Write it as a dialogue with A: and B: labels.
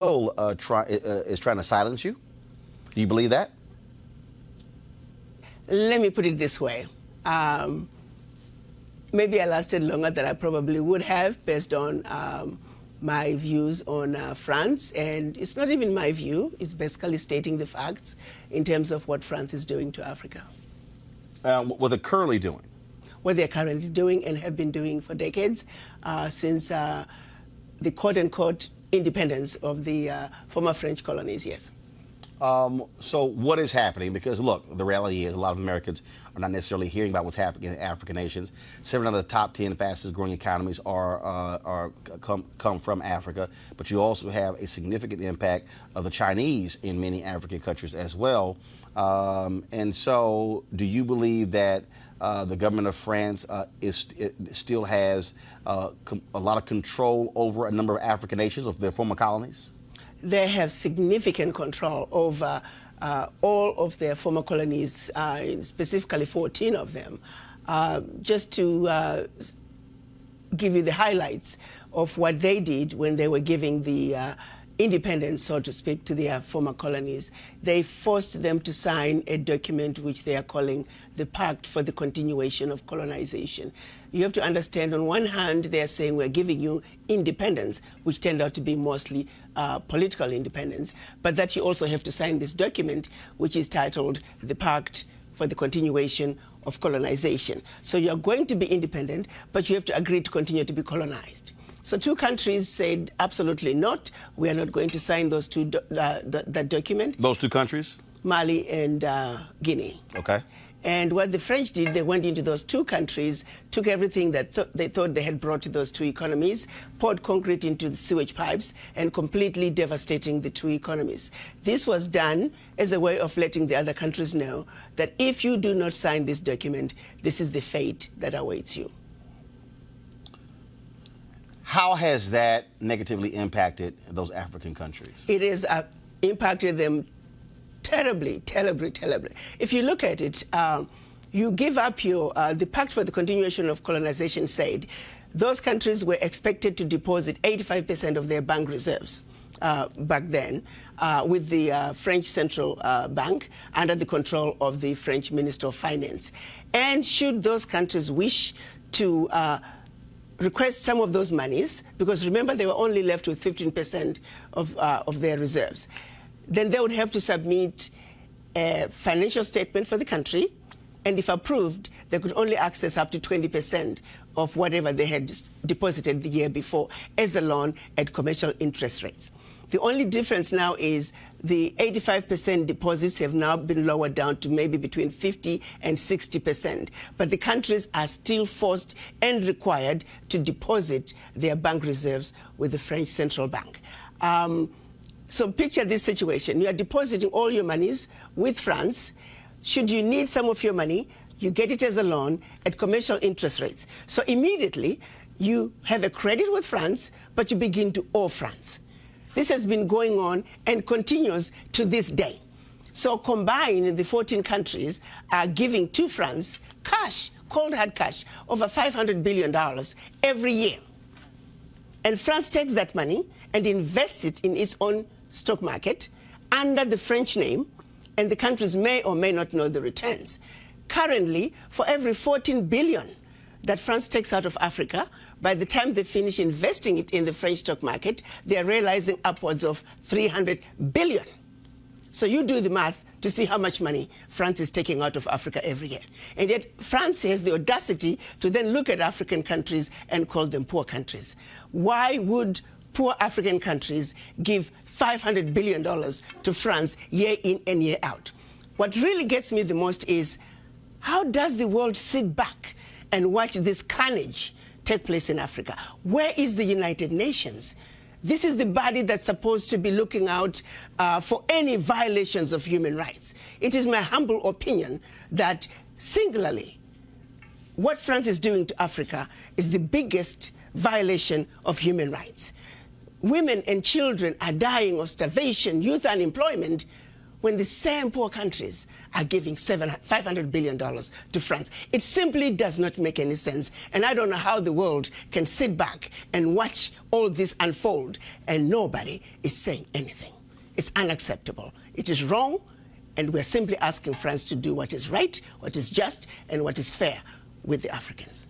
A: is trying to silence you? Do you believe that?
B: Let me put it this way. Maybe I lasted longer than I probably would have based on my views on France. And it's not even my view. It's basically stating the facts in terms of what France is doing to Africa.
A: What they're currently doing?
B: What they're currently doing and have been doing for decades since the quote-unquote independence of the former French colonies, yes.
A: So what is happening? Because look, the reality is a lot of Americans are not necessarily hearing about what's happening in African nations. 7 of the top 10 fastest growing economies come from Africa, but you also have a significant impact of the Chinese in many African countries as well. And so do you believe that the government of France still has a lot of control over a number of African nations, of their former colonies?
B: They have significant control over all of their former colonies, specifically 14 of them. Just to give you the highlights of what they did when they were giving the independence, so to speak, to their former colonies, they forced them to sign a document which they are calling the Pact for the Continuation of Colonization. You have to understand, on one hand, they are saying we're giving you independence, which turned out to be mostly political independence, but that you also have to sign this document, which is titled the Pact for the Continuation of Colonization. So you're going to be independent, but you have to agree to continue to be colonized. So 2 countries said absolutely not. We are not going to sign those that document.
A: Those 2 countries?
B: Mali and Guinea.
A: Okay.
B: And what the French did, they went into those 2 countries, took everything that they thought they had brought to those 2 economies, poured concrete into the sewage pipes, and completely devastating the 2 economies. This was done as a way of letting the other countries know that if you do not sign this document, this is the fate that awaits you.
A: How has that negatively impacted those African countries?
B: It has impacted them terribly, terribly, terribly. If you look at it, you give up your, the Pact for the Continuation of Colonization said those countries were expected to deposit 85% of their bank reserves back then with the French Central Bank under the control of the French Minister of Finance. And should those countries wish to request some of those monies, because remember they were only left with 15% of their reserves, then they would have to submit a financial statement for the country, and if approved, they could only access up to 20% of whatever they had deposited the year before as a loan at commercial interest rates. The only difference now is the 85% deposits have now been lowered down to maybe between 50 and 60%. But the countries are still forced and required to deposit their bank reserves with the French Central Bank. So picture this situation. You are depositing all your monies with France. Should you need some of your money, you get it as a loan at commercial interest rates. So immediately you have a credit with France, but you begin to owe France. This has been going on and continues to this day. So combined, the 14 countries are giving to France cash, cold hard cash, over $500 billion every year. And France takes that money and invests it in its own stock market under the French name, and the countries may or may not know the returns. Currently, for every 14 billion that France takes out of Africa, by the time they finish investing it in the French stock market, they are realizing upwards of 300 billion. So you do the math to see how much money France is taking out of Africa every year. And yet France has the audacity to then look at African countries and call them poor countries. Why would poor African countries give $500 billion to France year in and year out? What really gets me the most is, how does the world sit back and watch this carnage take place in Africa? Where is the United Nations? This is the body that's supposed to be looking out for any violations of human rights. It is my humble opinion that singularly, what France is doing to Africa is the biggest violation of human rights. Women and children are dying of starvation, youth unemployment, when the same poor countries are giving $500 billion to France. It simply does not make any sense. And I don't know how the world can sit back and watch all this unfold and nobody is saying anything. It's unacceptable. It is wrong, and we're simply asking France to do what is right, what is just, and what is fair with the Africans.